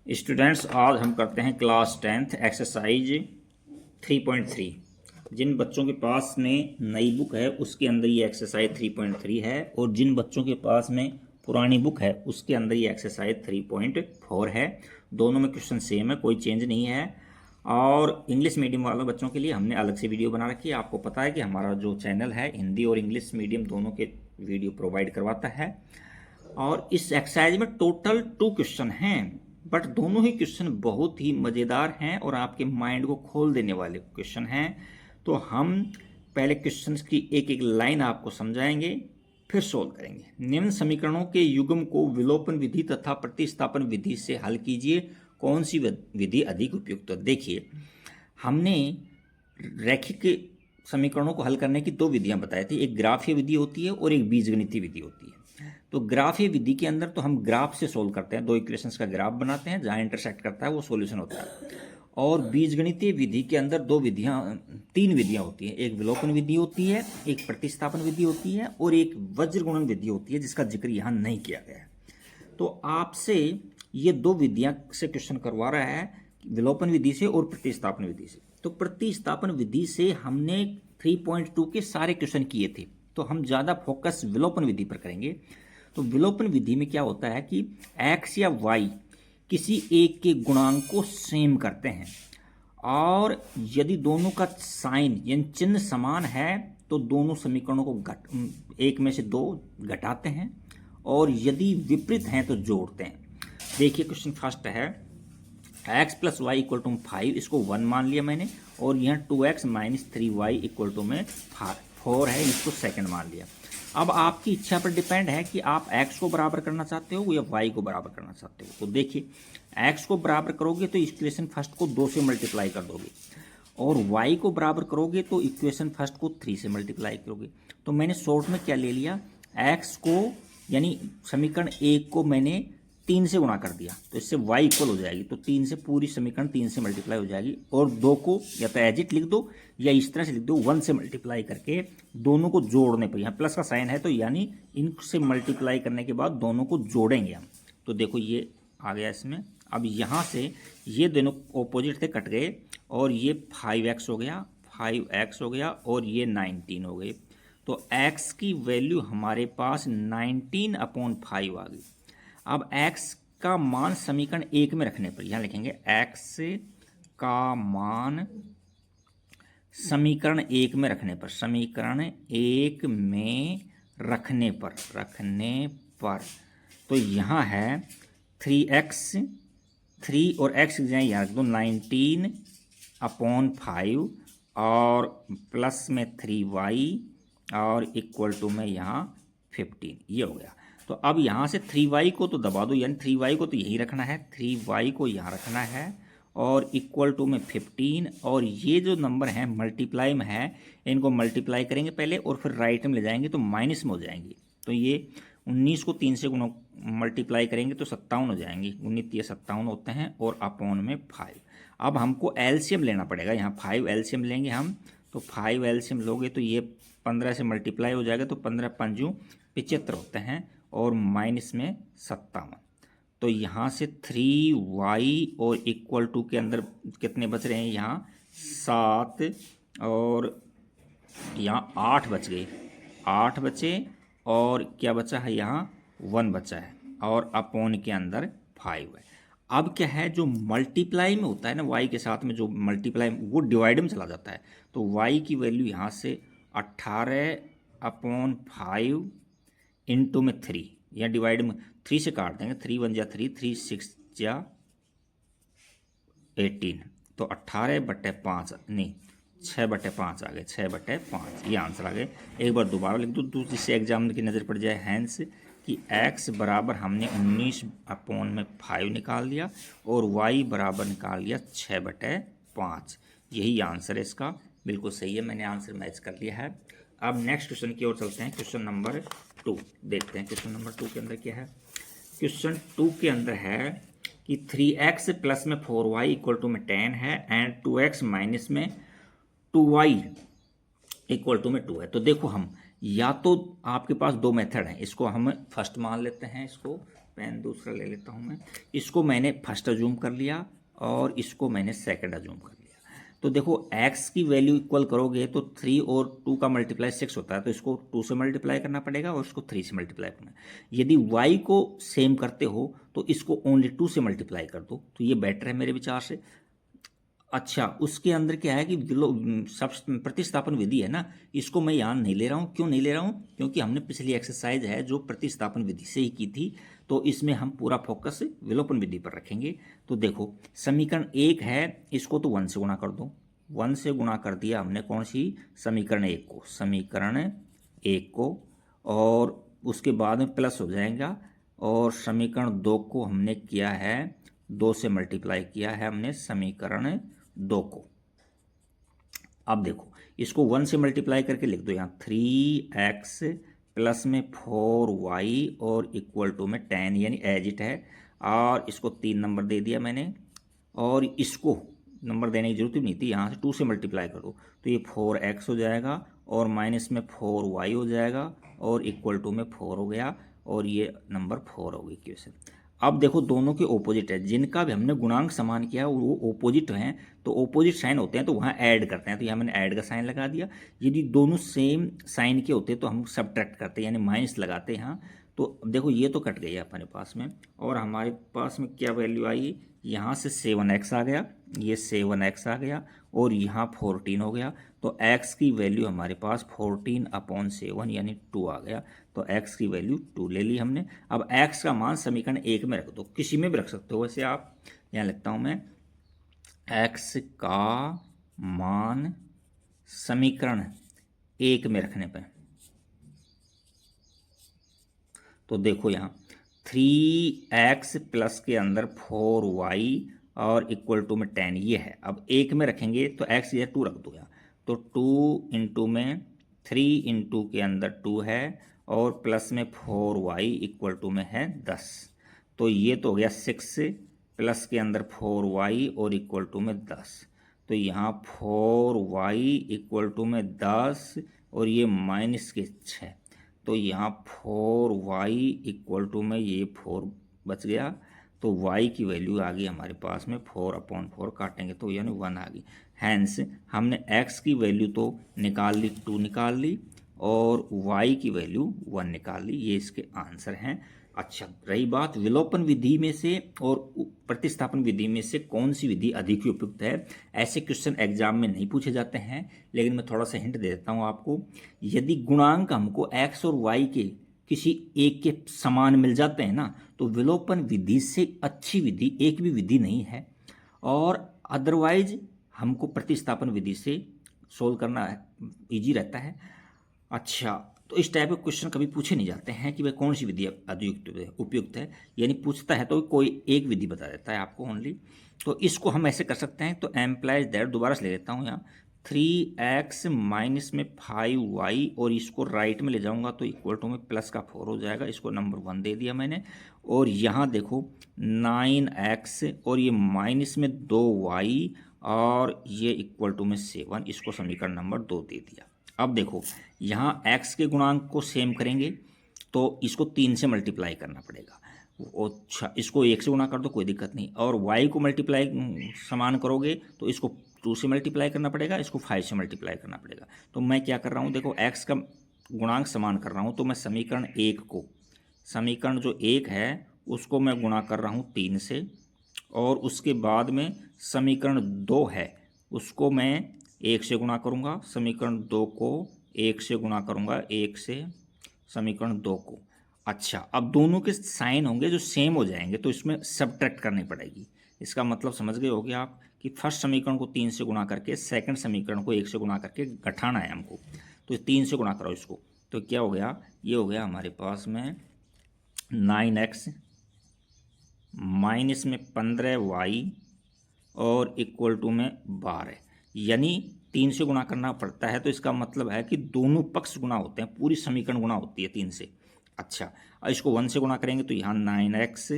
Students, आज हम करते हैं क्लास 10th एक्सरसाइज 3.3। जिन बच्चों के पास में नई बुक है उसके अंदर ये एक्सरसाइज 3.3 है, और जिन बच्चों के पास में पुरानी बुक है उसके अंदर ये एक्सरसाइज 3.4 है। दोनों में क्वेश्चन सेम है, कोई चेंज नहीं है। और इंग्लिश मीडियम वाले बच्चों के लिए हमने अलग से वीडियो बना रखी है। आपको पता है कि हमारा जो चैनल है हिंदी और इंग्लिश मीडियम दोनों के वीडियो प्रोवाइड करवाता है। और इस एक्सरसाइज में टोटल 2 क्वेश्चन हैं, बट दोनों ही क्वेश्चन बहुत ही मज़ेदार हैं और आपके माइंड को खोल देने वाले क्वेश्चन हैं। तो हम पहले क्वेश्चन की एक एक लाइन आपको समझाएंगे, फिर सोल्व करेंगे। निम्न समीकरणों के युग्म को विलोपन विधि तथा प्रतिस्थापन विधि से हल कीजिए, कौन सी विधि अधिक उपयुक्त है। देखिए, हमने रैखिक समीकरणों को हल करने की 2 विधियां बताई थी। एक ग्राफीय विधि होती है और एक बीजगणितीय विधि होती है। तो ग्राफीय विधि के अंदर तो हम ग्राफ से सोल्व करते हैं, 2 इक्वेशंस का ग्राफ बनाते हैं, जहाँ इंटरसेक्ट करता है वो सॉल्यूशन होता है। और बीजगणितीय विधि के अंदर 3 विधियां होती हैं। एक विलोपन विधि होती है, एक प्रतिस्थापन विधि होती है, और एक वज्र गुणन विधि होती है, जिसका जिक्र यहाँ नहीं किया गया है। तो आपसे ये 2 विधियां से क्वेश्चन करवा रहा है, विलोपन विधि से और प्रतिस्थापन विधि से। तो प्रतिस्थापन विधि से हमने 3.2 के सारे क्वेश्चन किए थे, तो हम ज़्यादा फोकस विलोपन विधि पर करेंगे। तो विलोपन विधि में क्या होता है कि x या y किसी एक के गुणांक को सेम करते हैं, और यदि दोनों का साइन यानी चिन्ह समान है तो दोनों समीकरणों को एक में से 2 घटाते हैं, और यदि विपरीत हैं तो जोड़ते हैं। देखिए, क्वेश्चन फर्स्ट है x plus y equal to 5, इसको 1 मान लिया मैंने, और यहाँ 2x minus 3y equal to में 4 है, इसको सेकंड मान लिया। अब आपकी इच्छा पर डिपेंड है कि आप x को बराबर करना चाहते हो या y को बराबर करना चाहते हो। तो देखिए, x को बराबर करोगे तो इक्वेशन फर्स्ट को 2 से मल्टीप्लाई कर दोगे, और y को बराबर करोगे तो इक्वेशन फर्स्ट को 3 से मल्टीप्लाई करोगे। तो मैंने शॉर्ट में क्या ले लिया, x को यानी समीकरण 1 को मैंने 3 से गुणा कर दिया, तो इससे y इक्वल हो जाएगी। तो 3 से पूरी समीकरण 3 से मल्टीप्लाई हो जाएगी, और 2 को या तो एज इट लिख दो या इस तरह से लिख दो, 1 से मल्टीप्लाई करके दोनों को जोड़ने पर, यहाँ प्लस का साइन है तो यानी इनसे मल्टीप्लाई करने के बाद दोनों को जोड़ेंगे हम। तो देखो ये आ गया इसमें। अब यहाँ से ये दोनों ऑपोजिट थे, कट गए, और ये 5x हो गया, 5x हो गया, और ये 19 हो गए। तो x की वैल्यू हमारे पास 19/5 आ गई। अब x का मान समीकरण 1 में रखने पर, यहाँ लिखेंगे x का मान समीकरण 1 में रखने पर, समीकरण 1 में रखने पर तो यहाँ है 3x, 3 और x यहाँ रख दो, 19/5 और प्लस में 3y और इक्वल टू में यहाँ 15, ये हो गया। तो अब यहाँ से 3y को तो दबा दो, यानी 3y को तो यही रखना है, 3y को यहाँ रखना है, और इक्वल टू में 15, और ये जो नंबर हैं मल्टीप्लाई में है, इनको मल्टीप्लाई करेंगे पहले और फिर राइट में ले जाएंगे तो माइनस में हो जाएंगी। तो ये 19 को 3 से मल्टीप्लाई करेंगे तो 57 हो जाएंगी, 19 ये 57 होते हैं, और अपॉन में 5। अब हमको एलसीएम लेना पड़ेगा, यहाँ 5 एलसीएम लेंगे हम। तो 5 एलसीएम लोगे तो ये 15 से मल्टीप्लाई हो जाएगा, तो 15 पंजू 75 होते हैं, और माइनस में 57। तो यहाँ से 3y और इक्वल टू के अंदर कितने बच रहे हैं, यहाँ 7 और यहाँ 8 बच गए, 8 बचे, और क्या बचा है, यहाँ 1 बचा है, और अपॉन के अंदर 5 है। अब क्या है, जो मल्टीप्लाई में होता है ना, y के साथ में जो मल्टीप्लाई वो डिवाइड में चला जाता है। तो y की वैल्यू यहाँ से 18/5 इंटू में 3, या डिवाइड में 3 से काट देंगे, 3 1 जा 3, 3 6 जा 18, तो 18/5 नहीं 6/5 आ गए, 6/5 ये आंसर आ गए। एक बार दोबारा लिख दो, दूसरी से एग्जाम की नज़र पड़ जाए, हैंस कि x बराबर हमने 19/5 निकाल लिया, और y बराबर निकाल लिया 6/5। यही आंसर है इसका, बिल्कुल सही है, मैंने आंसर मैच कर लिया है। अब नेक्स्ट क्वेश्चन की ओर चलते हैं। क्वेश्चन नंबर 2 देखते हैं। क्वेश्चन नंबर 2 के अंदर क्या है। क्वेश्चन 2 के अंदर है कि 3x प्लस में 4y इक्वल टू में 10 है, एंड 2x माइनस में 2y इक्वल टू में 2 है। तो देखो, हम या तो आपके पास 2 मेथड हैं, इसको हम फर्स्ट मान लेते हैं, इसको पेन दूसरा ले लेता हूँ मैं। इसको मैंने फर्स्ट अज्यूम कर लिया और इसको मैंने सेकंड अज्यूम कर लिया। तो देखो x की वैल्यू इक्वल करोगे तो 3 और 2 का मल्टीप्लाई 6 होता है, तो इसको 2 से मल्टीप्लाई करना पड़ेगा और इसको 3 से मल्टीप्लाई करना है। यदि y को सेम करते हो तो इसको ओनली 2 से मल्टीप्लाई कर दो, तो ये बेटर है मेरे विचार से। अच्छा, उसके अंदर क्या है कि सब प्रतिस्थापन विधि है ना, इसको मैं यहाँ नहीं ले रहा हूँ। क्यों नहीं ले रहा हूँ? क्योंकि हमने पिछली एक्सरसाइज है जो प्रतिस्थापन विधि से ही की थी, तो इसमें हम पूरा फोकस विलोपन विधि पर रखेंगे। तो देखो समीकरण 1 है, इसको तो 1 से गुणा कर दो। 1 से गुणा कर दिया हमने कौन सी? समीकरण 1 को, समीकरण 1 को, और उसके बाद में प्लस हो जाएगा। और समीकरण 2 को हमने किया है 2 से मल्टीप्लाई किया है हमने समीकरण 2 को। अब देखो इसको 1 से मल्टीप्लाई करके लिख दो यहाँ, 3x प्लस में 4y और इक्वल टू में 10, यानी एज इट है। और इसको 3 नंबर दे दिया मैंने, और इसको नंबर देने की जरूरत ही नहीं थी, यहाँ से 2 से मल्टीप्लाई कर दो तो ये 4x हो जाएगा और माइनस में 4y हो जाएगा और इक्वल टू में 4 हो गया, और ये नंबर 4 हो गई क्वेश्चन। अब देखो दोनों के ओपोजिट है, जिनका भी हमने गुणांक समान किया है वो ओपोजिट हैं, तो ओपोजिट साइन होते हैं तो वहाँ ऐड करते हैं, तो यहाँ मैंने ऐड का साइन लगा दिया। यदि दोनों सेम साइन के होते तो हम सब्ट्रैक्ट करते यानी माइनस लगाते यहाँ। तो देखो ये तो कट गई है अपने पास में, और हमारे पास में क्या वैल्यू आई? यहाँ से 7x आ गया, ये 7x आ गया, और यहाँ 14 हो गया। तो x की वैल्यू हमारे पास 14/7 यानी 2 आ गया। तो x की वैल्यू 2 ले ली हमने। अब x का मान समीकरण 1 में रख दो, किसी में भी रख सकते हो वैसे आप। यहाँ लिखता हूँ मैं, x का मान समीकरण 1 में रखने पर, तो देखो यहाँ 3x प्लस के अंदर 4y और इक्वल टू में 10 ये है। अब 1 में रखेंगे तो x ये 2 रख दो यहाँ, तो 2 इंटू में 3 इंटू के अंदर 2 है और प्लस में 4y इक्वल टू में है 10, तो ये तो हो गया 6 प्लस के अंदर 4y और इक्वल टू में 10, तो यहाँ 4y इक्वल टू में 10 और ये माइनस के 6, तो यहाँ 4y इक्वल टू में ये 4 बच गया, तो y की वैल्यू आ गई हमारे पास में 4/4, काटेंगे तो यानी 1 आ गई। हैंस हमने x की वैल्यू तो निकाल ली, 2 निकाल ली, और y की वैल्यू 1 निकाल ली। ये इसके आंसर हैं। अच्छा, रही बात विलोपन विधि में से और प्रतिस्थापन विधि में से कौन सी विधि अधिक उपयुक्त है, ऐसे क्वेश्चन एग्जाम में नहीं पूछे जाते हैं, लेकिन मैं थोड़ा सा हिंट दे देता हूँ आपको। यदि गुणांक हमको x और y के किसी एक के समान मिल जाते हैं ना, तो विलोपन विधि से अच्छी विधि एक भी विधि नहीं है, और अदरवाइज हमको प्रतिस्थापन विधि से सोल्व करना ईजी रहता है। अच्छा, तो इस टाइप के क्वेश्चन कभी पूछे नहीं जाते हैं कि भाई कौन सी विधि उपयुक्त है, यानी पूछता है तो कोई एक विधि बता देता है आपको ओनली। तो इसको हम ऐसे कर सकते हैं, तो एम्प्लाइज दैट, दोबारा से ले लेता हूँ यहाँ, 3x माइनस में 5y और इसको राइट में ले जाऊंगा तो इक्वल टू में प्लस का 4 हो जाएगा, इसको नंबर 1 दे दिया मैंने। और यहाँ देखो 9x और ये माइनस में 2y और ये इक्वल टू में 7, इसको समीकरण नंबर 2 दे दिया। अब देखो यहाँ x के गुणांक को सेम करेंगे तो इसको 3 से मल्टीप्लाई करना पड़ेगा। अच्छा, इसको 1 से गुणा कर दो, कोई दिक्कत नहीं। और y को मल्टीप्लाई समान करोगे तो इसको 2 से मल्टीप्लाई करना पड़ेगा, इसको 5 से मल्टीप्लाई करना पड़ेगा। तो मैं क्या कर रहा हूँ, देखो x का गुणांक समान कर रहा हूँ, तो मैं समीकरण 1 को, समीकरण जो 1 है उसको मैं गुणा कर रहा हूँ 3 से, और उसके बाद में समीकरण 2 है उसको मैं 1 से गुणा करूँगा, समीकरण 2 को 1 से गुणा करूँगा, 1 से समीकरण 2 को। अच्छा, अब दोनों के साइन होंगे जो सेम हो जाएंगे तो इसमें सब्ट्रैक्ट करनी पड़ेगी। इसका मतलब समझ गए होगे आप कि फर्स्ट समीकरण को 3 से गुणा करके सेकंड समीकरण को 1 से गुणा करके घटाना है हमको, तो 3 से गुणा करो इसको, तो क्या हो गया, ये हो गया हमारे पास में 9x माइनस में 15y और इक्वल टू में 12, यानी 3 से गुणा करना पड़ता है, तो इसका मतलब है कि दोनों पक्ष गुणा होते हैं, पूरी समीकरण गुणा होती है 3 से। अच्छा, अब इसको 1 से गुणा करेंगे तो यहाँ 9x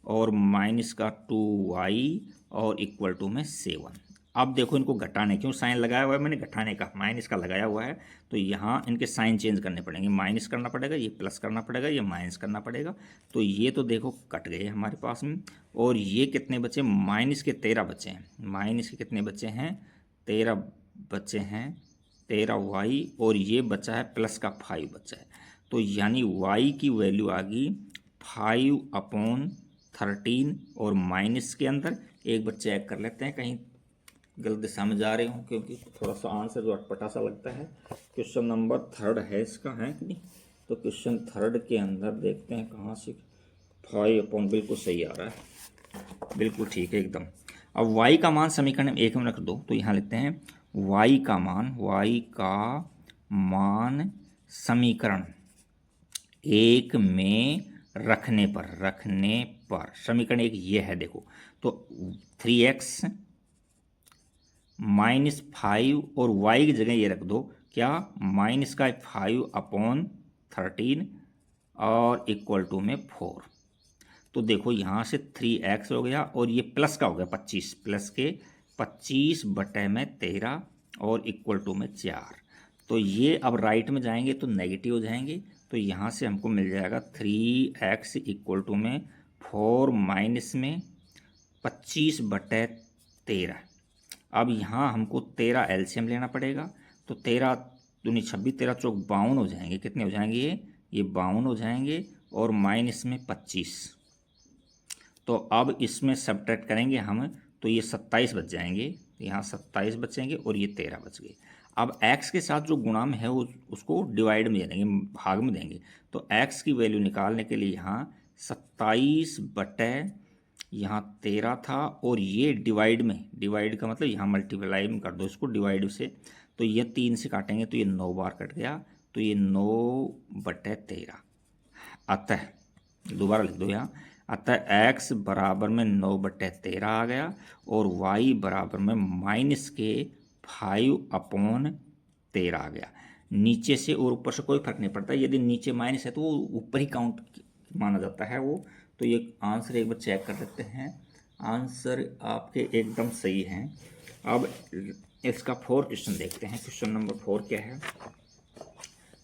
और माइनस का 2y और इक्वल टू में 7, अब देखो इनको घटाने, क्यों साइन लगाया हुआ है मैंने, घटाने का, माइनस का लगाया हुआ है, तो यहाँ इनके साइन चेंज करने पड़ेंगे, माइनस करना पड़ेगा, ये प्लस करना पड़ेगा, ये माइनस करना पड़ेगा। तो ये तो देखो कट गए हमारे पास में, और ये कितने बचे, माइनस के 13 बचे हैं, माइनस के कितने बचे हैं, 13 बचे हैं, 13y, और ये बचा है प्लस का 5 बचा है। तो यानी y की वैल्यू आ गई 5/13, और माइनस के अंदर एक बार चेक कर लेते हैं कहीं गलत दिशा में जा रहे हो, क्योंकि थोड़ा सा आंसर जो अटपटा सा लगता है। क्वेश्चन नंबर 3 है इसका, है कि नहीं। तो क्वेश्चन 3 के अंदर देखते हैं कहाँ से 5 बिल्कुल सही आ रहा है, बिल्कुल ठीक है एकदम। अब y का मान समीकरण 1 में रख दो, तो यहाँ लिखते हैं y का मान समीकरण 1 में रखने पर समीकरण 1 ये है देखो, तो 3x -5 और y की जगह ये रख दो क्या, माइनस का 5/13 और इक्वल टू में 4। तो देखो यहाँ से 3x हो गया, और ये प्लस का हो गया 25, प्लस के 25/13 और इक्वल टू में 4। तो ये अब राइट में जाएंगे तो नेगेटिव हो जाएंगे, तो यहाँ से हमको मिल जाएगा 3x इक्वल टू में 4 माइनस में 25/13। अब यहाँ हमको 13 एलसीएम लेना पड़ेगा, तो 13 दूनी 26, 13 चौक 52 हो जाएंगे, कितने हो जाएंगे ये 52 हो जाएंगे, और माइनस में 25। तो अब इसमें सब्ट्रैक्ट करेंगे हम, तो ये 27 बच जाएंगे, यहाँ 27 बचेंगे, और ये 13 बच गए। अब x के साथ जो गुणा में है उसको डिवाइड में दे देंगे, भाग में देंगे। तो x की वैल्यू निकालने के लिए यहाँ 27 बटे यहाँ 13 था, और ये डिवाइड में, डिवाइड का मतलब यहाँ मल्टीप्लाई में कर दो इसको डिवाइड से, तो ये 3 से काटेंगे तो ये 9 बार कट गया, तो ये 9/13। अतः दोबारा लिख दो यहाँ, अतः x बराबर में 9/13 आ गया, और y बराबर में माइनस के 5/13 आ गया। नीचे से और ऊपर से कोई फर्क नहीं पड़ता, यदि नीचे माइनस है तो वो ऊपर ही काउंट माना जाता है वो। तो ये आंसर एक बार चेक कर लेते हैं, आंसर आपके एकदम सही हैं। अब इसका 4 क्वेश्चन देखते हैं। क्वेश्चन नंबर 4 क्या है,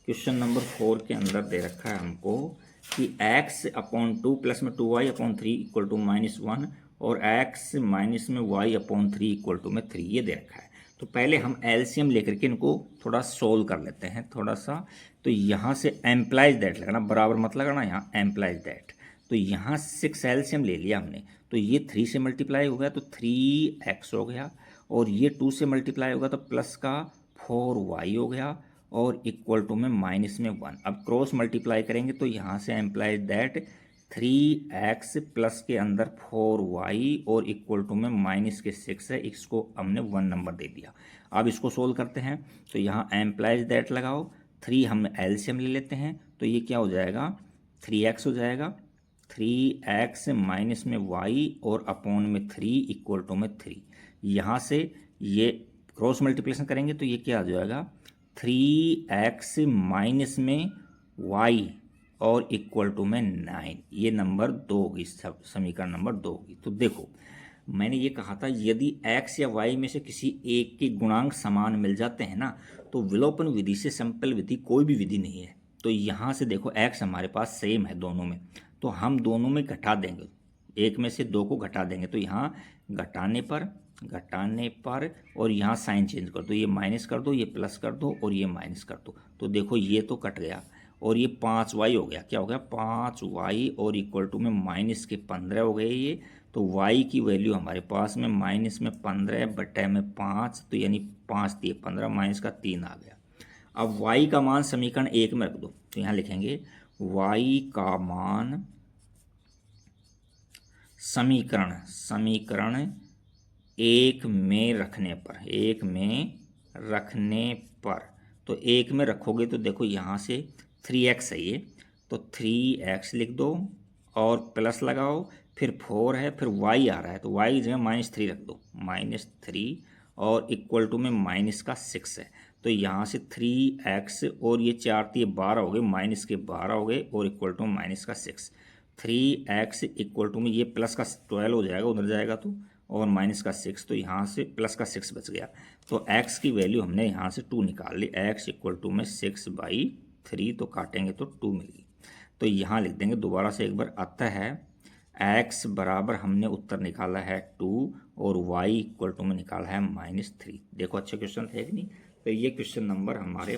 क्वेश्चन नंबर 4 के अंदर दे रखा है हमको कि x/2 प्लस में 2y/3 इक्वल टू -1, और x माइनस में y/3 इक्वल टू में 3, ये दे रखा है। तो पहले हम एलसीएम लेकर के इनको थोड़ा सोल्व कर लेते हैं थोड़ा सा। तो यहाँ से एम्प्लाइज दैट लगाना, बराबर मत लगाना, यहाँ एम्प्लाइज दैट। तो यहाँ 6 एलसीएम ले लिया हमने, तो ये 3 से मल्टीप्लाई हो गया तो 3x हो गया, और ये 2 से मल्टीप्लाई होगा तो प्लस का 4y हो गया, और इक्वल टू में माइनस में 1। अब क्रॉस मल्टीप्लाई करेंगे तो यहाँ से एम्प्लाइज दैट 3x प्लस के अंदर 4y और इक्वल टू में माइनस के 6 है, इसको हमने 1 नंबर दे दिया। अब इसको सोल्व करते हैं, तो यहाँ एम्प्लाइज दैट लगाओ, 3 हम एलसीएम ले लेते हैं, तो ये क्या हो जाएगा 3x हो जाएगा, 3x माइनस में y और अपॉन में 3 इक्वल टू में 3। यहाँ से ये क्रॉस मल्टीप्लिकेशन करेंगे तो ये क्या आ जाएगा 3x माइनस में y और इक्वल टू में 9, ये नंबर 2 होगी, समीकरण नंबर 2 होगी। तो देखो मैंने ये कहा था यदि x या y में से किसी एक के गुणांक समान मिल जाते हैं ना, तो विलोपन विधि से सिंपल विधि कोई भी विधि नहीं है। तो यहाँ से देखो x हमारे पास सेम है दोनों में, तो हम दोनों में घटा देंगे, एक में से 2 को घटा देंगे, तो यहाँ घटाने पर और यहाँ साइन चेंज कर दो, ये माइनस कर दो, ये प्लस कर दो, और ये माइनस कर दो। तो देखो ये तो कट गया, और ये 5y हो गया, क्या हो गया 5y, और इक्वल टू में माइनस के 15 हो गए ये। तो y की वैल्यू हमारे पास में माइनस में 15 बटे में 5, तो यानी 5 दिए 15, माइनस का 3 आ गया। अब y का मान समीकरण 1 में रख दो, तो यहाँ लिखेंगे y का मान समीकरण 1 में रखने पर, तो 1 में रखोगे तो देखो यहाँ से 3x है ये, तो 3x लिख दो और प्लस लगाओ, फिर 4 है, फिर y आ रहा है, तो y की जगह -3 रख दो, -3 और इक्वल टू में माइनस का 6 है। तो यहाँ से 3x और ये 4 थी 12 हो गए, माइनस के 12 हो गए, और इक्वल टू माइनस का 6। 3x इक्वल टू में ये प्लस का 12 हो जाएगा, उधर जाएगा तो और माइनस का 6, तो यहाँ से प्लस का 6 बच गया। तो x की वैल्यू हमने यहाँ से 2 निकाल ली, x इक्वल टू में 6/3, तो काटेंगे तो 2 मिलेगी। तो यहाँ लिख देंगे दोबारा से एक बार, अतः है x बराबर हमने उत्तर निकाला है 2 और y इक्वल टू में निकाला है -3। देखो अच्छे क्वेश्चन थे कि नहीं। तो ये क्वेश्चन नंबर हमारे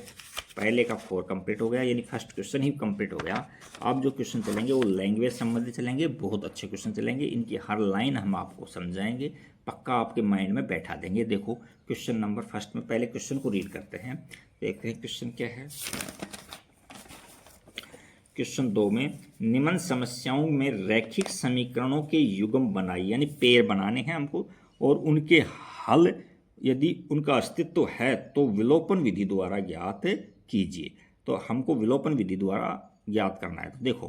पहले का 4 कंप्लीट हो गया, यानी फर्स्ट क्वेश्चन ही कंप्लीट हो गया। अब जो क्वेश्चन चलेंगे वो लैंग्वेज संबंधित चलेंगे, बहुत अच्छे क्वेश्चन चलेंगे, इनकी हर लाइन हम आपको समझाएंगे, पक्का आपके माइंड में बैठा देंगे। देखो क्वेश्चन नंबर फर्स्ट में पहले क्वेश्चन को रीड करते हैं, देखते हैं क्वेश्चन क्या है। क्वेश्चन 2 में निम्न समस्याओं में रैखिक समीकरणों के युग्म बनाइए, यानी पेयर बनाने हैं हमको, और उनके हल यदि उनका अस्तित्व है तो विलोपन विधि द्वारा ज्ञात कीजिए। तो हमको विलोपन विधि द्वारा ज्ञात करना है। तो देखो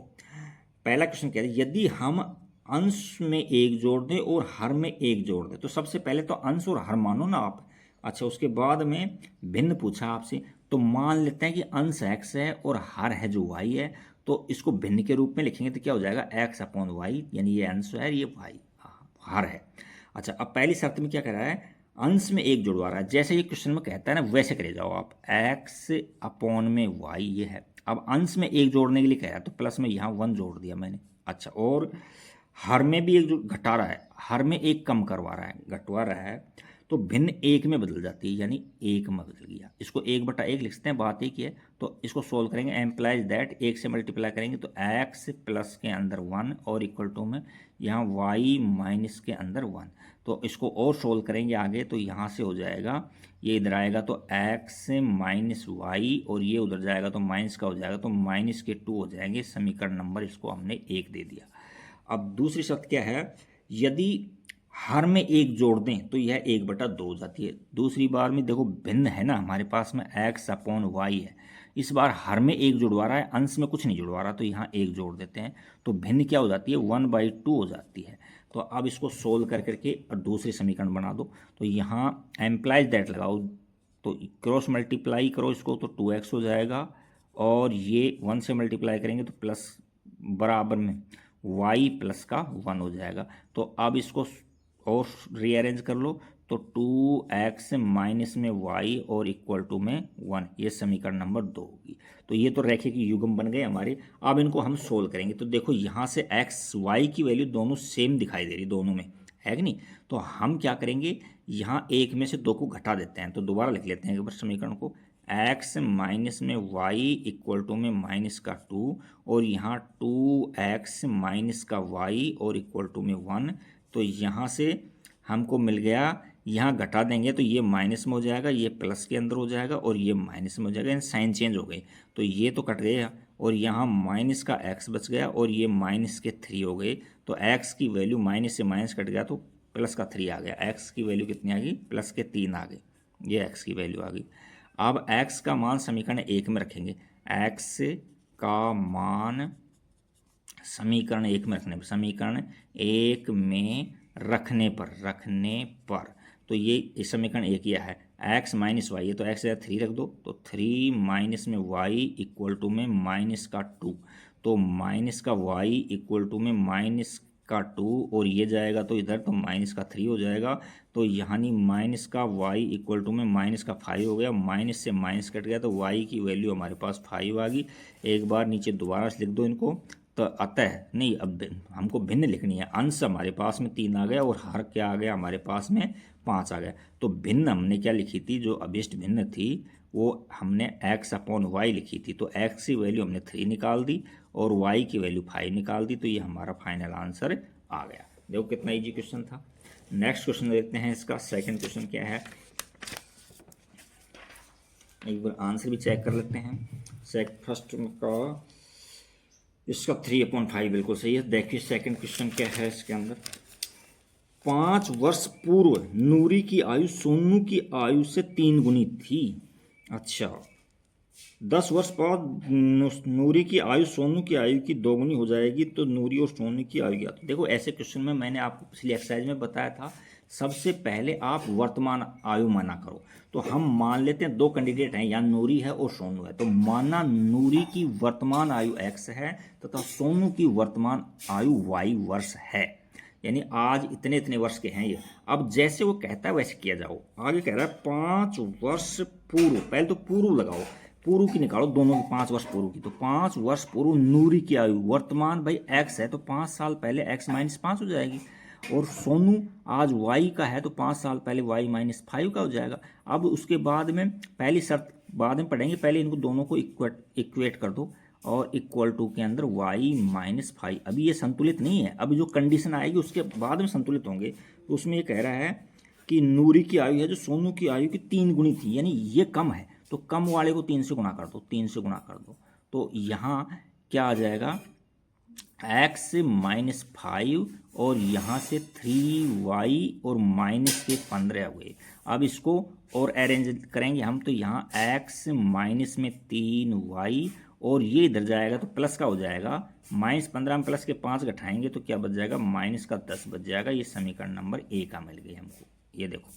पहला क्वेश्चन कहता है यदि हम अंश में 1 जोड़ दें और हर में 1 जोड़ दें, तो सबसे पहले तो अंश और हर मानो ना आप। अच्छा, उसके बाद में भिन्न पूछा आपसे, तो मान लेते हैं कि अंश x है और हर है जो y है, तो इसको भिन्न के रूप में लिखेंगे तो क्या हो जाएगा, x/y, यानी ये अंश है, ये y हर है। अच्छा, अब पहली शर्त में क्या कह रहा है, अंश में 1 जुड़वा रहा है, जैसे ये क्वेश्चन में कहता है ना वैसे करे जाओ आप, x/y ये है। अब अंश में 1 जोड़ने के लिए कह रहा है, तो प्लस में यहाँ 1 जोड़ दिया मैंने। अच्छा, और हर में भी 1 जो घटा रहा है, हर में 1 कम करवा रहा है, घटवा रहा है, तो भिन्न 1 में बदल जाती है, यानी 1 में बदल गया। इसको 1/1 लिखते हैं, बात एक ही है। तो इसको सोल्व करेंगे, एम्प्लाइज दैट 1 से मल्टीप्लाई करेंगे तो x प्लस के अंदर 1 और इक्वल टू में यहाँ y माइनस के अंदर 1। तो इसको और सोल्व करेंगे आगे, तो यहाँ से हो जाएगा, ये इधर आएगा तो x माइनस वाई, और ये उधर जाएगा तो माइनस का हो जाएगा, तो माइनस के 2 हो जाएंगे। समीकरण नंबर इसको हमने 1 दे दिया। अब दूसरी शर्त क्या है, यदि हर में 1 जोड़ दें तो यह 1/2 हो जाती है। दूसरी बार में देखो भिन्न है ना हमारे पास में x/y है, इस बार हर में 1 जुड़वा रहा है, अंश में कुछ नहीं जुड़वा रहा, तो यहाँ 1 जोड़ देते हैं, तो भिन्न क्या हो जाती है, 1/2 हो जाती है। तो अब इसको सोल्व कर करके और दूसरी समीकरण बना दो। तो यहाँ एम्प्लाइज दैट लगाओ, तो क्रॉस मल्टीप्लाई करो इसको, तो 2x हो जाएगा, और ये 1 से मल्टीप्लाई करेंगे तो प्लस बराबर में y प्लस का 1 हो जाएगा। तो अब इसको और रीअरेंज कर लो, तो 2x माइनस में y और इक्वल टू में 1, ये समीकरण नंबर 2 होगी। तो ये तो रैखिक युग्म बन गए हमारे। अब इनको हम सोल्व करेंगे, तो देखो यहाँ से x y की वैल्यू दोनों सेम दिखाई दे रही, दोनों में है कि नहीं। तो हम क्या करेंगे, यहाँ एक में से 2 को घटा देते हैं। तो दोबारा लिख लेते हैं एक बार समीकरण को, x माइनस में y इक्वल टू में माइनस का 2, और यहाँ 2x माइनस का y और इक्वल टू में 1। तो यहाँ से हमको मिल गया, यहाँ घटा देंगे तो ये माइनस में हो जाएगा, ये प्लस के अंदर हो जाएगा, और ये माइनस में हो जाएगा, यानी साइन चेंज हो गई। तो ये तो कट गया, और यहाँ माइनस का x बच गया, और ये माइनस के 3 हो गए। तो x की वैल्यू माइनस से माइनस कट गया तो प्लस का 3 आ गया। x की वैल्यू कितनी आ गई, प्लस के 3 आ गई, ये x की वैल्यू आ गई। अब x का मान समीकरण 1 में रखेंगे, x का मान समीकरण 1 में रखने पर, समीकरण 1 में रखने पर तो ये समीकरण 1 यह है, x माइनस वाई, ये तो x या 3 रख दो, तो 3 माइनस में y इक्वल टू में माइनस का 2, तो माइनस का y इक्वल टू में माइनस का 2, और ये जाएगा तो इधर तो माइनस का 3 हो जाएगा। तो यानी माइनस का y इक्वल टू में माइनस का 5 हो गया, माइनस से माइनस कट गया, तो y की वैल्यू हमारे पास 5 आ गई। एक बार नीचे दोबारा से लिख दो इनको, तो अतः नहीं, अब हमको भिन्न लिखनी है। अंश हमारे पास में 3 आ गया, और हर क्या आ गया हमारे पास में 5 आ गया। तो भिन्न हमने क्या लिखी थी, जो अभिष्ट भिन्न थी वो हमने x/y लिखी थी। तो x की वैल्यू हमने 3 निकाल दी, और y की वैल्यू 5 निकाल दी, तो ये हमारा फाइनल आंसर आ गया। देखो कितना इजी क्वेश्चन था। नेक्स्ट क्वेश्चन देखते हैं, इसका सेकंड क्वेश्चन क्या है, एक बार आंसर भी चेक कर लेते हैं। फर्स्ट का इसका 3/5 बिल्कुल सही है। देखिए सेकंड क्वेश्चन क्या है इसके अंदर, 5 वर्ष पूर्व नूरी की आयु सोनू की आयु से 3 गुनी थी। अच्छा, 10 वर्ष बाद नूरी की आयु सोनू की आयु की 2 गुनी हो जाएगी, तो नूरी और सोनू की आयु क्या। तो देखो ऐसे क्वेश्चन में मैंने आपको पिछली एक्सरसाइज में बताया था, सबसे पहले आप वर्तमान आयु माना करो। तो हम मान लेते हैं 2 कैंडिडेट हैं, या नूरी है और सोनू है, तो माना नूरी की वर्तमान आयु x है तथा सोनू की वर्तमान आयु y वर्ष है। यानी आज इतने इतने वर्ष के हैं ये। अब जैसे वो कहता है वैसे किया जाओ। आगे कह रहा है 5 वर्ष पूर्व, पहले तो पूर्व लगाओ, पूर्व की निकालो दोनों की, 5 वर्ष पूर्व की। तो 5 वर्ष पूर्व नूरी की आयु, वर्तमान भाई x है तो 5 साल पहले x माइनस 5 हो जाएगी। और सोनू आज y का है तो 5 साल पहले y माइनस 5 का हो जाएगा। अब उसके बाद में पहली शर्त बाद में पढ़ेंगे, पहले इनको दोनों को इक्वेट कर दो और इक्वल टू के अंदर y माइनस 5। अभी ये संतुलित नहीं है, अभी जो कंडीशन आएगी उसके बाद में संतुलित होंगे। तो उसमें ये कह रहा है कि नूरी की आयु है जो सोनू की आयु की 3 गुनी थी, यानी ये कम है, तो कम वाले को 3 से गुणा कर दो, 3 से गुणा कर दो। तो यहाँ क्या आ जाएगा, x माइनस 5 और यहाँ से 3y और माइनस के 15 हुए। अब इसको और अरेंज करेंगे हम, तो यहाँ x माइनस में 3y और ये इधर जाएगा तो प्लस का हो जाएगा, माइनस 15 में प्लस के 5 घटाएंगे तो क्या बच जाएगा, माइनस का 10 बच जाएगा। ये समीकरण नंबर ए का मिल गई हमको। ये देखो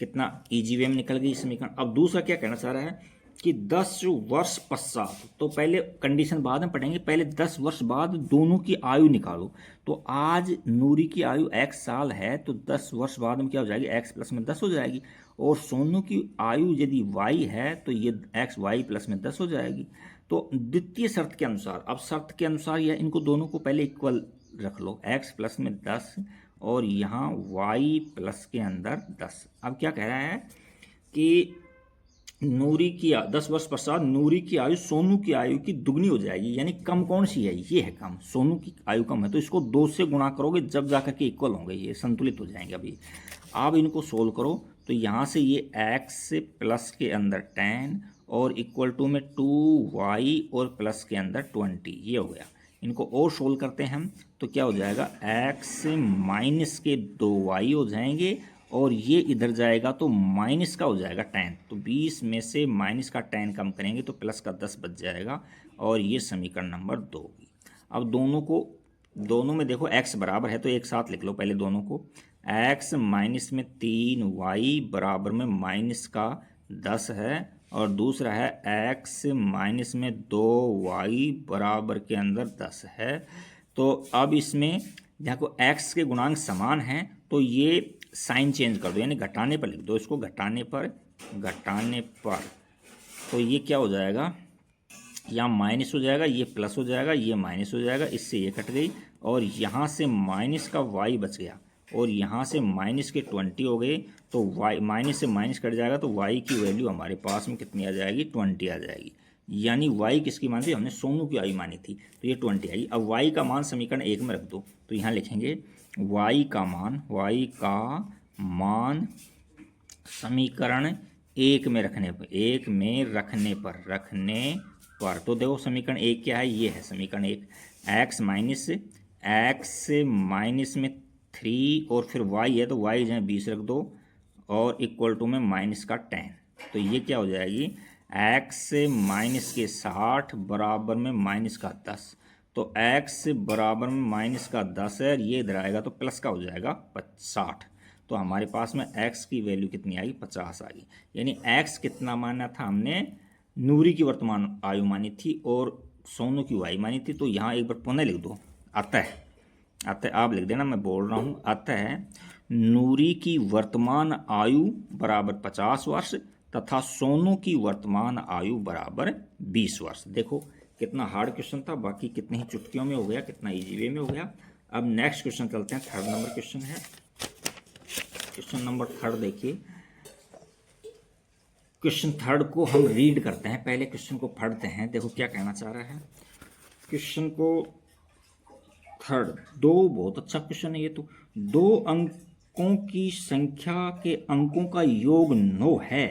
कितना इजी वे में निकल गई समीकरण। अब दूसरा क्या कहना चाह रहा है कि 10 वर्ष पश्चात, तो पहले कंडीशन बाद में पढ़ेंगे, पहले 10 वर्ष बाद दोनों की आयु निकालो। तो आज नूरी की आयु x साल है तो 10 वर्ष बाद में क्या हो जाएगी, x प्लस में 10 हो जाएगी। और सोनू की आयु यदि y है तो ये x y प्लस में 10 हो जाएगी। तो द्वितीय शर्त के अनुसार, अब शर्त के अनुसार यह इनको दोनों को पहले इक्वल रख लो, x प्लस में 10 और यहाँ y प्लस के अंदर 10। अब क्या कह रहा है कि नूरी की 10 वर्ष पश्चात नूरी की आयु सोनू की आयु की दुगनी हो जाएगी, यानी कम कौन सी है, ये है कम, सोनू की आयु कम है। तो इसको 2 से गुणा करोगे जब जाकर के इक्वल होंगे, ये संतुलित हो जाएंगे। अभी आप इनको सोल्व करो तो यहाँ से ये x प्लस के अंदर 10 और इक्वल टू में 2y और प्लस के अंदर 20, ये हो गया। इनको और सोल्व करते हैं हम तो क्या हो जाएगा, x माइनस के 2y हो जाएंगे और ये इधर जाएगा तो माइनस का हो जाएगा 10। तो 20 में से माइनस का 10 कम करेंगे तो प्लस का 10 बच जाएगा और ये समीकरण नंबर 2 होगी। अब दोनों में देखो x बराबर है तो एक साथ लिख लो पहले दोनों को। x माइनस में 3y बराबर में माइनस का 10 है और दूसरा है x माइनस में 2y बराबर के अंदर 10 है। तो अब इसमें देखो x के गुणांक समान हैं तो ये साइन चेंज कर दो, यानी घटाने पर लिख दो इसको, घटाने पर तो ये क्या हो जाएगा, यहाँ माइनस हो जाएगा, ये प्लस हो जाएगा, ये माइनस हो जाएगा, इससे ये कट गई और यहाँ से माइनस का y बच गया और यहाँ से माइनस के 20 हो गए। तो y माइनस से माइनस कट जाएगा तो y की वैल्यू हमारे पास में कितनी आ जाएगी, 20 आ जाएगी। यानी y किसकी मानी थी, हमने सोनू की आयु मानी थी तो ये 20 आई। अब y का मान समीकरण 1 में रख दो तो यहाँ लिखेंगे y का मान समीकरण 1 में रखने पर तो देखो समीकरण 1 क्या है, ये है समीकरण 1, x माइनस में 3 और फिर y है तो y जो 20 रख दो और इक्वल टू में माइनस का 10। तो ये क्या हो जाएगी, x माइनस के 60 बराबर में माइनस का 10। तो x बराबर में माइनस का 10 है, ये इधर आएगा तो प्लस का हो जाएगा 60। तो हमारे पास में x की वैल्यू कितनी आई, 50 आ गई। यानी x कितना माना था हमने, नूरी की वर्तमान आयु मानी थी और सोनू की आयु मानी थी। तो यहाँ एक बार पुनः लिख दो, अतः आप लिख देना, मैं बोल रहा हूँ, अतः नूरी की वर्तमान आयु बराबर 50 वर्ष तथा सोनू की वर्तमान आयु बराबर 20 वर्ष। देखो कितना हार्ड क्वेश्चन था, बाकी कितने ही चुटकियों में हो गया, कितना इजी वे में हो गया। अब नेक्स्ट क्वेश्चन चलते हैं, 3rd नंबर क्वेश्चन है। क्वेश्चन नंबर 3rd देखिए, क्वेश्चन 3rd को हम रीड करते हैं, पहले क्वेश्चन को पढ़ते हैं। देखो क्या कहना चाह रहा है क्वेश्चन को 3rd। बहुत अच्छा क्वेश्चन है ये तो। 2 अंकों की संख्या के अंकों का योग 9 है।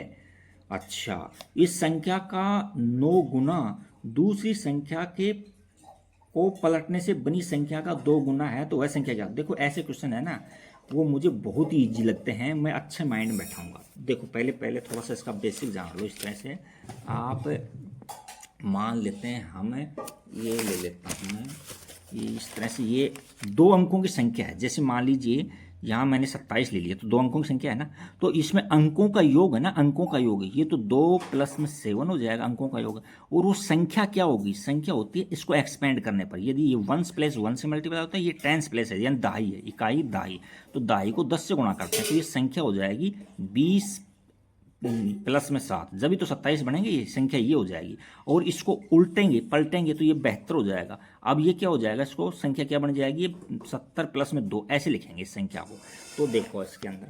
अच्छा, इस संख्या का 9 गुना दूसरी संख्या के को पलटने से बनी संख्या का 2 गुना है तो वह संख्या क्या। देखो ऐसे क्वेश्चन है ना, वो मुझे बहुत ही ईजी लगते हैं, मैं अच्छे माइंड में बैठाऊंगा। देखो पहले थोड़ा सा इसका बेसिक जान लो। इस तरह से आप मान लेते हैं, हम ये ले लेता हूँ मैं, ये इस तरह से, ये 2 अंकों की संख्या है। जैसे मान लीजिए यहाँ मैंने 27 ले लिया, तो 2 अंकों की संख्या है ना, तो इसमें अंकों का योग है ना, अंकों का योग है, ये तो 2 + में 7 हो जाएगा, अंकों का योग है। और वो संख्या क्या होगी, संख्या होती है इसको एक्सपेंड करने पर, यदि ये 1 + 1 से मल्टीप्लाई होता है, ये 10 प्लेस है यानी दहाई है, इकाई दहाई, तो दहाई को 10 से गुणा करते हैं, तो ये संख्या हो जाएगी 20 + में 7, जब भी तो 27 बनेंगे, ये संख्या ये हो जाएगी। और इसको उल्टेंगे पलटेंगे तो ये 72 हो जाएगा। अब ये क्या हो जाएगा, इसको संख्या क्या बन जाएगी, 70 + में 2 ऐसे लिखेंगे इस संख्या को। तो देखो इसके अंदर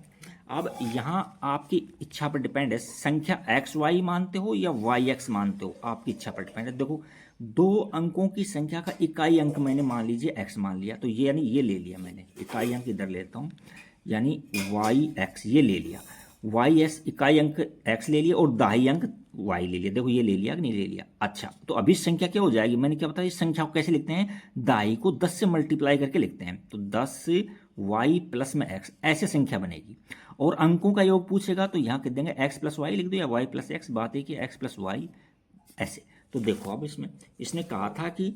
अब यहाँ आपकी इच्छा पर डिपेंड है, संख्या XY मानते हो या YX मानते हो, आपकी इच्छा पर डिपेंड है। देखो 2 अंकों की संख्या का इकाई अंक मैंने मान लीजिए X मान लिया, तो ये यानी ये ले लिया मैंने, इकाई अंक इधर लेता हूँ, यानी YX ये ले लिया, YS इकाई अंक X ले लिया और दहाई अंक Y ले लिया। देखो ये ले लिया कि नहीं ले लिया। अच्छा, तो अभी संख्या क्या हो जाएगी, मैंने क्या बताया, इस संख्या को कैसे लिखते हैं, दहाई को 10 से मल्टीप्लाई करके लिखते हैं, तो 10Y + में X ऐसे संख्या बनेगी। और अंकों का योग पूछेगा तो यहाँ कह देंगे X + Y लिख दो या Y + X, बात है कि X + Y ऐसे। तो देखो अब इसमें इसने कहा था कि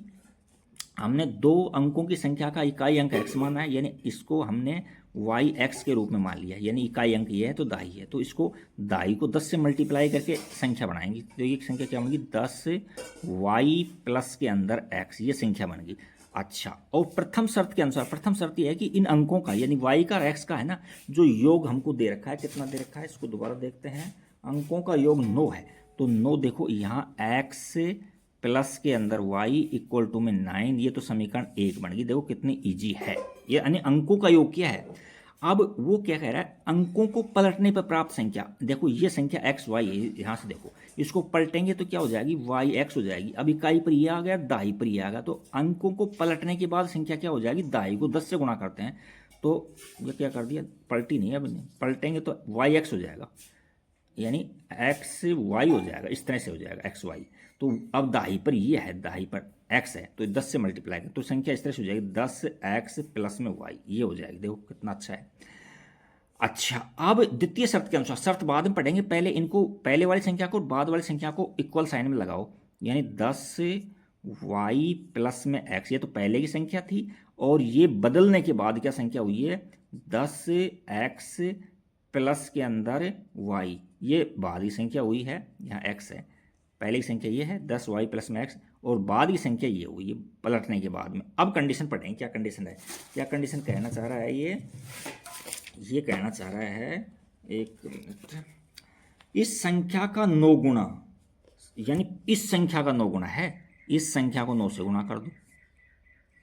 हमने 2 अंकों की संख्या का इकाई अंक X माना है, यानी इसको हमने YX के रूप में मान लिया, यानी इकाई अंक ये है तो दाई है, तो इसको दाई को 10 से मल्टीप्लाई करके संख्या बनाएंगे, तो ये संख्या क्या बनेगी, 10Y + के अंदर X, ये संख्या बन गई। अच्छा, और प्रथम शर्त के अनुसार, प्रथम शर्त यह है कि इन अंकों का यानी Y का और X का है ना, जो योग हमको दे रखा है, कितना दे रखा है, इसको दोबारा देखते हैं, अंकों का योग 9 है, तो 9 देखो यहाँ X प्लस के अंदर Y = में 9, ये तो समीकरण 1 बन गई। देखो कितनी इजी है, ये यानी अंकों का योग क्या है। अब वो क्या कह रहा है, अंकों को पलटने पर प्राप्त संख्या, देखो ये संख्या XY है, यहाँ से देखो इसको पलटेंगे तो क्या हो जाएगी, YX हो जाएगी। अब इकाई पर ये आ गया, दहाई पर ये आ गया, तो अंकों को पलटने के बाद संख्या क्या हो जाएगी, दहाई को 10 से गुणा करते हैं, तो ये क्या कर दिया, पलटी नहीं है, अब पलटेंगे तो YX हो जाएगा, यानी XY हो जाएगा, इस तरह से हो जाएगा XY। तो अब दहाई पर ये है, दहाई पर X है, तो 10 से मल्टीप्लाई करें तो संख्या इस तरह से हो जाएगी, 10X + में Y, ये हो जाएगी। देखो कितना अच्छा है। अच्छा, अब द्वितीय शर्त के अनुसार, शर्त बाद में पढ़ेंगे, पहले इनको, पहले वाली संख्या को और बाद वाली संख्या को इक्वल साइन में लगाओ, यानी 10Y + में X, ये तो पहले की संख्या थी, और ये बदलने के बाद क्या संख्या हुई है, 10X + के अंदर Y, ये बाद की संख्या हुई है, यहाँ X है, पहले की संख्या ये है 10Y + में X, और बाद की संख्या ये हुई है पलटने के बाद में। अब कंडीशन पढ़ेंगे, क्या कंडीशन है, क्या कंडीशन कहना चाह रहा है, ये कहना चाह रहा है, एक मिनट, इस संख्या का 9 गुना, यानी इस संख्या का 9 गुना है, इस संख्या को 9 से गुणा कर दो,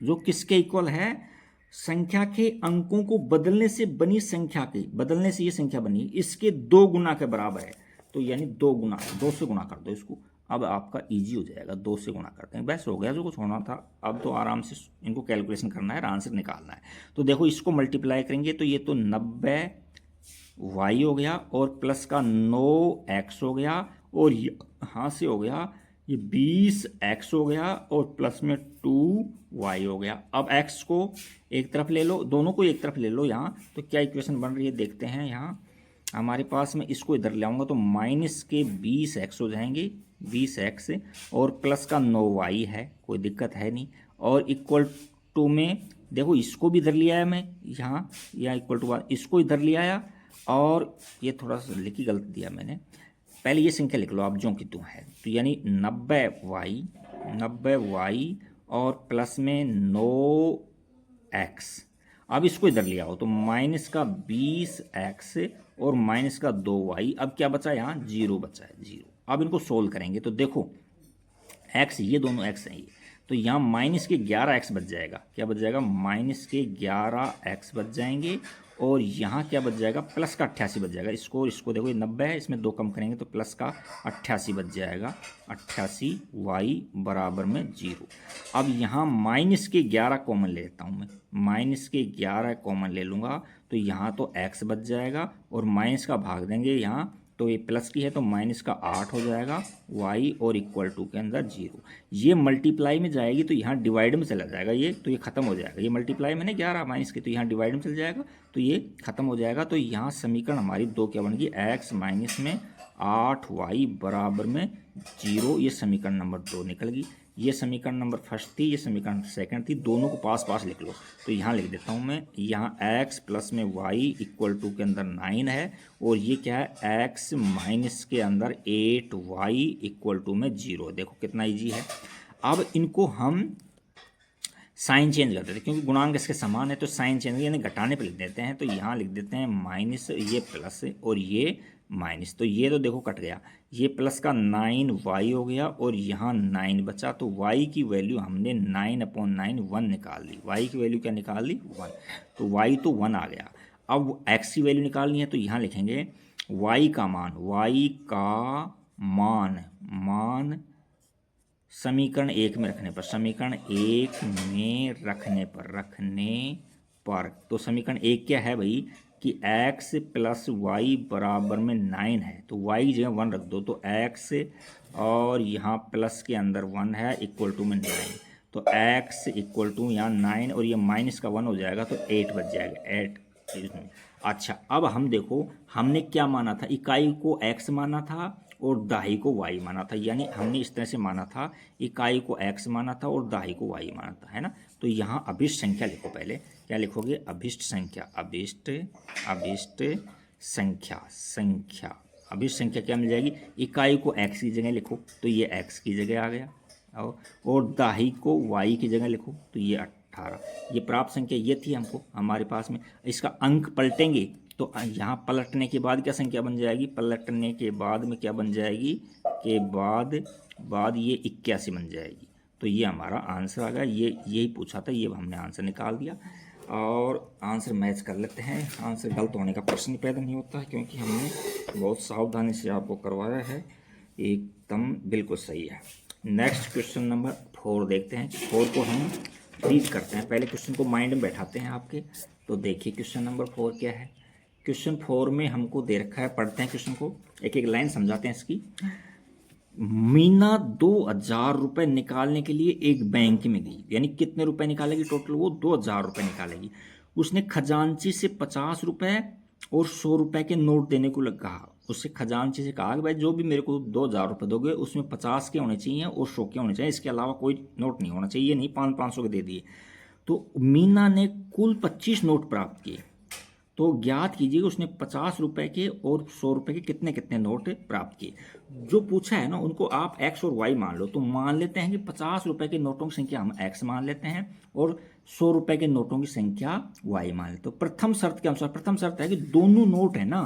जो किसके इक्वल है, संख्या के अंकों को बदलने से बनी संख्या के, बदलने से ये संख्या बनी, इसके 2 गुना के बराबर है, तो यानी 2 गुना, 2 से गुणा कर दो इसको। अब आपका इजी हो जाएगा, 2 से गुणा करते हैं, बस हो गया, जो कुछ होना था। अब तो आराम से इनको कैलकुलेशन करना है, आंसर निकालना है। तो देखो इसको मल्टीप्लाई करेंगे तो ये तो 90Y हो गया, और प्लस का 9X हो गया, और यहाँ से हो गया ये 20X हो गया, और प्लस में 2Y हो गया। अब X को एक तरफ ले लो, दोनों को एक तरफ ले लो यहाँ, तो क्या इक्वेशन बन रही है देखते हैं। यहाँ हमारे पास में इसको इधर ले आऊँगा तो माइनस के 20X हो जाएंगे, 20X, और प्लस का 9Y है, कोई दिक्कत है नहीं, और इक्वल टू में देखो इसको भी इधर लिया है मैं, यहाँ या इक्वल टू इसको इधर ले आया, और ये थोड़ा सा लिखी गलत दिया मैंने, पहले ये संख्या लिख लो आप जो कि तुम है, तो यानी 90Y और प्लस में 9X। अब इसको इधर ले आओ तो माइनस का 20X और माइनस का 2Y, अब क्या बचा यहाँ, 0 बचा है, 0। अब इनको सोल्व करेंगे तो देखो X, ये दोनों X हैं ये, तो यहाँ माइनस के 11X बच जाएगा, क्या बच जाएगा, माइनस के 11X बच जाएंगे, और यहाँ क्या बच जाएगा, प्लस का 88 बच जाएगा। इसको देखो ये 90 है, इसमें 2 कम करेंगे तो प्लस का 88 बच जाएगा, 88Y बराबर में 0। अब यहाँ माइनस के 11 कॉमन ले लेता हूँ मैं, माइनस के 11 कॉमन ले लूँगा तो यहाँ तो X बच जाएगा, और माइनस का भाग देंगे यहाँ, तो ये प्लस की है तो माइनस का 8 हो जाएगा Y, और इक्वल टू के अंदर 0। ये मल्टीप्लाई में जाएगी तो यहाँ डिवाइड में चला जाएगा, ये तो ये खत्म हो जाएगा, ये मल्टीप्लाई में ना 11 माइनस के, तो यहाँ डिवाइड में चल जाएगा तो ये खत्म हो जाएगा। तो यहाँ समीकरण हमारी 2 क्या बन गई, X माइनस में 8Y बराबर में 0, ये समीकरण नंबर 2 निकल गई। ये समीकरण नंबर फर्स्ट थी, ये समीकरण सेकंड थी, दोनों को पास पास लिख लो। तो यहाँ लिख देता हूँ मैं, यहाँ x प्लस में y इक्वल टू के अंदर 9 है, और ये क्या है, x माइनस के अंदर 8y इक्वल टू में 0। देखो कितना ईजी है। अब इनको हम साइन चेंज कर देते हैं, क्योंकि गुणांक इसके समान है, तो साइन चेंज यानी घटाने पे लिख देते हैं। तो यहाँ लिख देते हैं माइनस, ये प्लस और ये माइनस। तो ये तो देखो कट गया, ये प्लस का 9y हो गया और यहाँ 9 बचा। तो y की वैल्यू हमने 9/9 1 निकाल ली। y की वैल्यू क्या निकाल ली, 1। तो y तो 1 आ गया। अब x की वैल्यू निकालनी है, तो यहाँ लिखेंगे y का मान समीकरण 1 में रखने पर तो समीकरण 1 क्या है भाई कि x प्लस वाई बराबर में 9 है, तो y की जगह 1 रख दो। तो x और यहाँ प्लस के अंदर 1 है इक्वल टू में 9, तो x इक्वल टू यहाँ 9 और ये माइनस का 1 हो जाएगा, तो 8 बच जाएगा, 8। अच्छा, अब हम देखो हमने क्या माना था, इकाई को x माना था और दहाई को y माना था। यानी हमने इस तरह से माना था, इकाई को x माना था और दहाई को y माना था, है ना। तो यहाँ अभिष्ट संख्या लिखो। पहले क्या लिखोगे, अभिष्ट संख्या। अभिष्ट संख्या क्या मिल जाएगी, इकाई को x की जगह लिखो, तो ये x की जगह आ गया, और दहाई को y की जगह लिखो, तो ये 18। ये प्राप्त संख्या ये थी हमको हमारे पास में। इसका अंक पलटेंगे तो यहाँ पलटने के बाद क्या संख्या बन जाएगी, पलटने के बाद में क्या बन जाएगी, के बाद ये 81 बन जाएगी। तो ये हमारा आंसर आ गया। ये यही पूछा था, ये हमने आंसर निकाल दिया। और आंसर मैच कर लेते हैं। आंसर गलत होने का प्रश्न ही पैदा नहीं होता है, क्योंकि हमने बहुत सावधानी से आपको करवाया है, एकदम बिल्कुल सही है। नेक्स्ट क्वेश्चन नंबर 4 देखते हैं। 4 को हम रीड करते हैं। पहले क्वेश्चन को माइंड में बैठाते हैं आपके। तो देखिए क्वेश्चन नंबर 4 क्या है। क्वेश्चन 4 में हमको दे रखा है, पढ़ते हैं क्वेश्चन को, एक एक लाइन समझाते हैं इसकी। मीना 2000 रुपये निकालने के लिए एक बैंक में गई, यानी कितने रुपए निकालेगी टोटल, वो 2000 रुपये निकालेगी। उसने खजांची से 50 रुपये और 100 रुपये के नोट देने को कहा। उससे खजांची से कहा कि भाई जो भी मेरे को 2000 रुपये दोगे उसमें 50 के होने चाहिए और 100 के होने चाहिए, इसके अलावा कोई नोट नहीं होना चाहिए। नहीं 500 के दे दिए। तो मीना ने कुल 25 नोट प्राप्त किए। तो ज्ञात कीजिए उसने 50 रुपए के और 100 रुपए के कितने कितने नोट प्राप्त किए। जो पूछा है ना उनको आप x और y मान लो। तो मान लेते हैं कि 50 रुपए के नोटों की संख्या हम x मान लेते हैं और 100 रुपए के नोटों की संख्या y मान लेते हैं। तो प्रथम शर्त के अनुसार, प्रथम शर्त है कि दोनों नोट है ना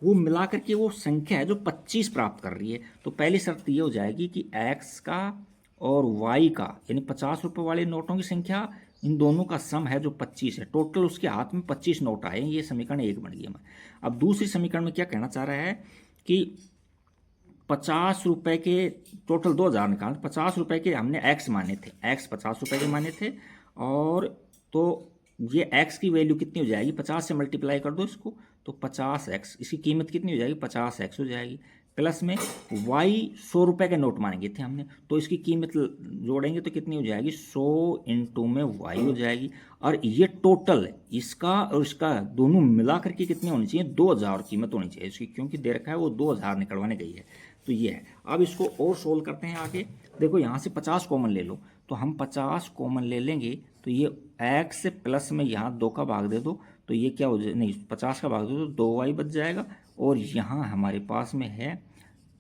वो मिलाकर के वो संख्या है जो 25 प्राप्त कर रही है। तो पहली शर्त ये हो जाएगी कि x का और y का, यानी 50 रुपये वाले नोटों की संख्या इन दोनों का सम है जो 25 है। टोटल उसके हाथ में 25 नोट आए। ये समीकरण 1 बन गया। अब दूसरी समीकरण में क्या कहना चाह रहा है कि 50 रुपये के टोटल 2000 निकाल, 50 रुपये के हमने x माने थे, x 50 रुपये के माने थे, और तो ये x की वैल्यू कितनी हो जाएगी, 50 से मल्टीप्लाई कर दो इसको, तो 50x, इसकी कीमत कितनी हो जाएगी, 50x हो जाएगी। प्लस में y 100 रुपये के नोट मानेंगे थे हमने, तो इसकी कीमत जोड़ेंगे तो कितनी हो जाएगी, 100 इंटू में y हो जाएगी। और ये टोटल इसका और इसका दोनों मिला करके कितनी होनी चाहिए, 2000 कीमत होनी चाहिए इसकी, क्योंकि दे रखा है वो 2000 निकलवाने गई है। तो ये है। अब इसको और सोल्व करते हैं आगे। देखो यहाँ से 50 कॉमन ले लो, तो हम 50 कॉमन ले लेंगे, तो ये x प्लस में यहाँ 2 का भाग दे दो, तो ये क्या हो जाए, नहीं 50 का भाग दे दो, 2y बच जाएगा। और यहाँ हमारे पास में है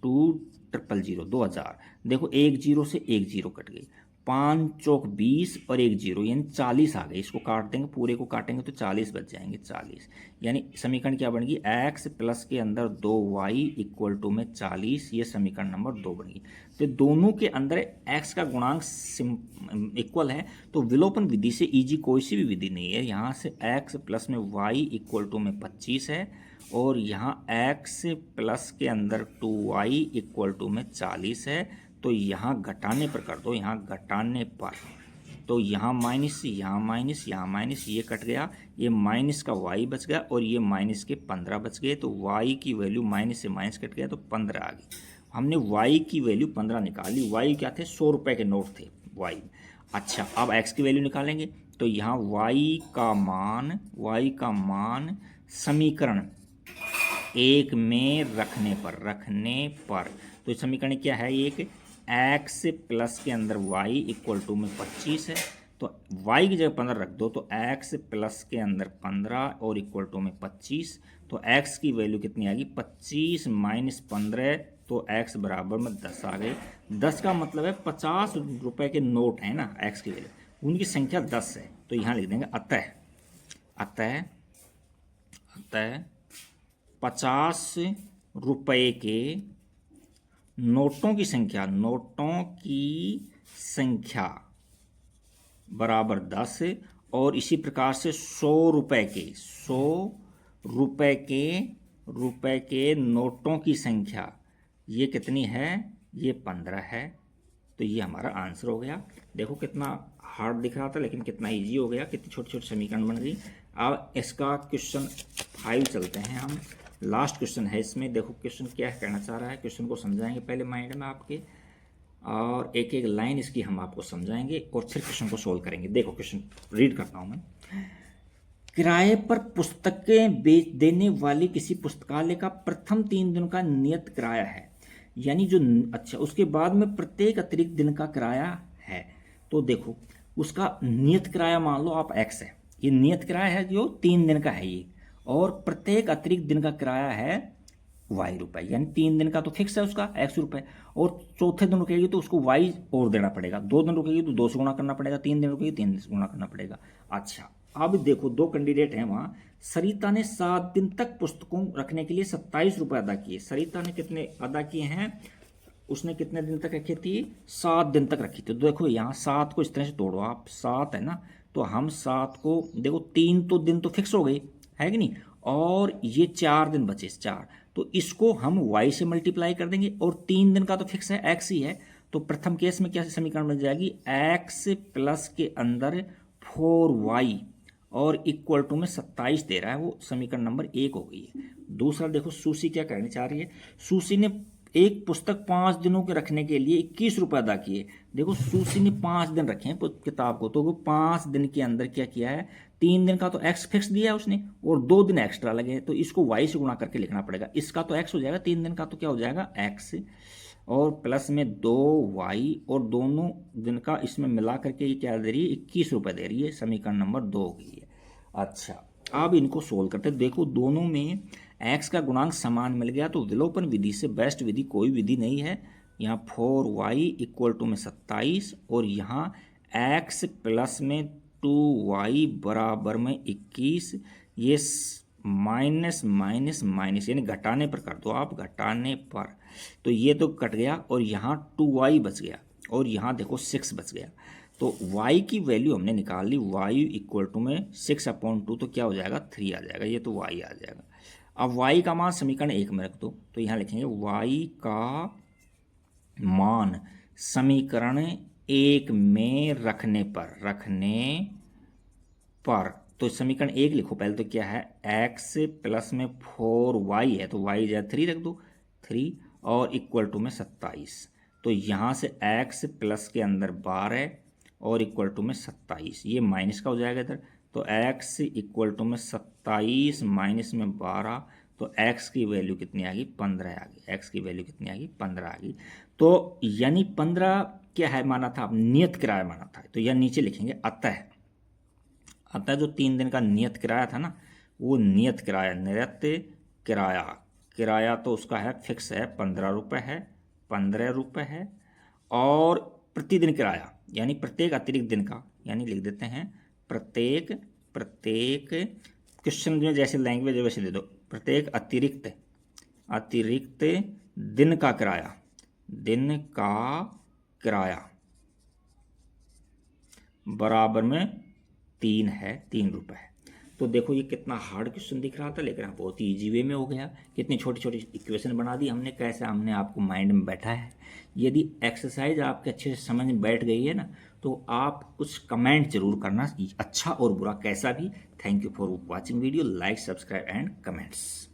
2000 2000। देखो एक जीरो से एक जीरो कट गई, 5 चौक 20 और एक जीरो यानी 40 आ गई। इसको काट देंगे, पूरे को काटेंगे तो 40 बच जाएंगे, 40। यानी समीकरण क्या बन गई, x प्लस के अंदर 2y इक्वल टू में 40। ये समीकरण नंबर 2 बन गई। तो दोनों के अंदर x का गुणांक इक्वल है, तो विलोपन विधि से ईजी कोई सी भी विधि नहीं है। यहाँ से x प्लस में y इक्वल टू में 25 है, और यहाँ x प्लस के अंदर 2y इक्वल टू में 40 है। तो यहाँ घटाने पर कर दो, यहाँ घटाने पर, तो यहाँ माइनस, यहाँ माइनस, यहाँ माइनस, ये कट गया, ये माइनस का y बच गया और ये माइनस के 15 बच गए। तो y की वैल्यू माइनस से माइनस कट गया तो 15 आ गई। हमने y की वैल्यू 15 निकाली। y क्या थे, 100 रुपये के नोट थे y। अच्छा, अब x की वैल्यू निकालेंगे, तो यहाँ y का मान समीकरण 1 में रखने पर, तो समीकरण क्या है, एक x प्लस के अंदर y इक्वल टू में 25 है, तो y की जगह 15 रख दो, तो x प्लस के अंदर 15 और इक्वल टू में 25, तो x की वैल्यू कितनी आ गई 25 माइनस 15, तो x बराबर में 10 आ गई। 10 का मतलब है 50 रुपए के नोट है ना, x की वैल्यू, उनकी संख्या 10 है, तो यहाँ लिख देंगे अतः 50 रुपए के नोटों की संख्या बराबर 10, और इसी प्रकार से 100 रुपए के नोटों की संख्या ये कितनी है, ये 15 है। तो ये हमारा आंसर हो गया। देखो कितना हार्ड दिख रहा था लेकिन कितना इजी हो गया, कितनी छोटी छोटी समीकरण बन गई। अब इसका क्वेश्चन 5 चलते हैं हम, लास्ट क्वेश्चन है इसमें। देखो क्वेश्चन क्या कहना चाह रहा है, क्वेश्चन को समझाएंगे पहले माइंड में आपके, और एक एक लाइन इसकी हम आपको समझाएंगे और फिर क्वेश्चन को सोल्व करेंगे। देखो क्वेश्चन रीड करता हूँ मैं। किराए पर पुस्तकें बेच देने वाली किसी पुस्तकालय का प्रथम 3 दिन का नियत किराया है, यानी जो अच्छा उसके बाद में प्रत्येक अतिरिक्त दिन का किराया है। तो देखो उसका नियत किराया मान लो आप x है, ये नियत किराया है जो 3 दिन का है ये, और प्रत्येक अतिरिक्त दिन का किराया है y रुपए, यानी 3 दिन का तो फिक्स है उसका x रुपए, और चौथे दिन रुकेगी तो उसको y और देना पड़ेगा, 2 दिन रुकेगी तो 2 से गुणा करना पड़ेगा, 3 दिन रुकेगी 3 से गुणा करना पड़ेगा। अच्छा अब देखो 2 कैंडिडेट हैं वहाँ। सरिता ने 7 दिन तक पुस्तकों रखने के लिए 27 रुपये अदा किए। सरिता ने कितने अदा किए हैं, उसने कितने दिन तक रखी थी, 7 दिन तक रखी थी। तो देखो यहाँ 7 को इस तरह से तोड़ो आप, 7 है ना, तो हम 7 को देखो 3 तो दिन तो फिक्स हो गई है कि नहीं, और ये 4 दिन बचे 4, तो इसको हम y से मल्टीप्लाई कर देंगे, और 3 दिन का तो फिक्स है x ही है। तो प्रथम केस में क्या समीकरण बन जाएगी, x प्लस के अंदर 4y और इक्वल टू में 27 दे रहा है, वो समीकरण नंबर 1 हो गई है। दूसरा देखो सुशी क्या कहना चाह रही है, सुशी ने एक पुस्तक 5 दिनों के रखने के लिए 21 रुपये अदा किए। देखो सुशी ने 5 दिन रखे हैं किताब को, तो वो 5 दिन के अंदर क्या किया है, 3 दिन का तो x फिक्स दिया है उसने, और 2 दिन एक्स्ट्रा लगे, तो इसको y से गुणा करके लिखना पड़ेगा। इसका तो x हो जाएगा, 3 दिन का तो क्या हो जाएगा x, और प्लस में 2y, और दोनों दिन का इसमें मिला करके ये क्या दे रही है, 21 रुपये दे रही है। समीकरण नंबर 2 हो गई है। अच्छा अब इनको सोल्व करते हैं। देखो दोनों में x का गुणांक समान मिल गया, तो विलोपन विधि से बेस्ट विधि कोई विधि नहीं है। यहाँ 4y इक्वल टू में 27, और यहाँ x प्लस में 2y बराबर में 21, ये माइनस माइनस माइनस यानी घटाने पर कर दो आप, घटाने पर, तो ये तो कट गया, और यहाँ 2y बच गया, और यहाँ देखो 6 बच गया। तो y की वैल्यू हमने निकाल ली, y इक्वल टू में 6/2, तो क्या हो जाएगा 3 आ जाएगा, ये तो y आ जाएगा। अब y का मान समीकरण 1 में रख दो, तो यहाँ लिखेंगे y का मान समीकरण 1 में रखने पर तो समीकरण 1 लिखो पहले, तो क्या है x प्लस में 4y है, तो y जाए 3 रख दो 3, और इक्वल टू में 27, तो यहाँ से x प्लस के अंदर 12 और इक्वल टू में 27, ये माइनस का हो जाएगा इधर, तो x इक्वल टू में 27 माइनस में 12, तो x की वैल्यू कितनी आ गई 15 आ गई, x की वैल्यू कितनी आ गई 15 आ गई। तो यानी 15 क्या है माना था, नियत किराया माना था, तो यह नीचे लिखेंगे अतः जो 3 दिन का नियत किराया था ना, वो नियत किराया तो उसका है फिक्स है 15 रुपये है, और प्रतिदिन किराया यानी प्रत्येक अतिरिक्त दिन का, यानी लिख देते हैं प्रत्येक क्वेश्चन में जैसे लैंग्वेज है वैसे दे दो, प्रत्येक अतिरिक्त दिन का किराया बराबर में 3 रुपये है। तो देखो ये कितना हार्ड क्वेश्चन दिख रहा था, लेकिन बहुत ही ईजी वे में हो गया। कितनी छोटी छोटी इक्वेशन बना दी हमने, कैसे हमने आपको माइंड में बैठा है। यदि एक्सरसाइज आपके अच्छे से समझ में बैठ गई है ना, तो आप कुछ कमेंट जरूर करना, अच्छा और बुरा कैसा भी। Thank you for watching video, like subscribe and comments.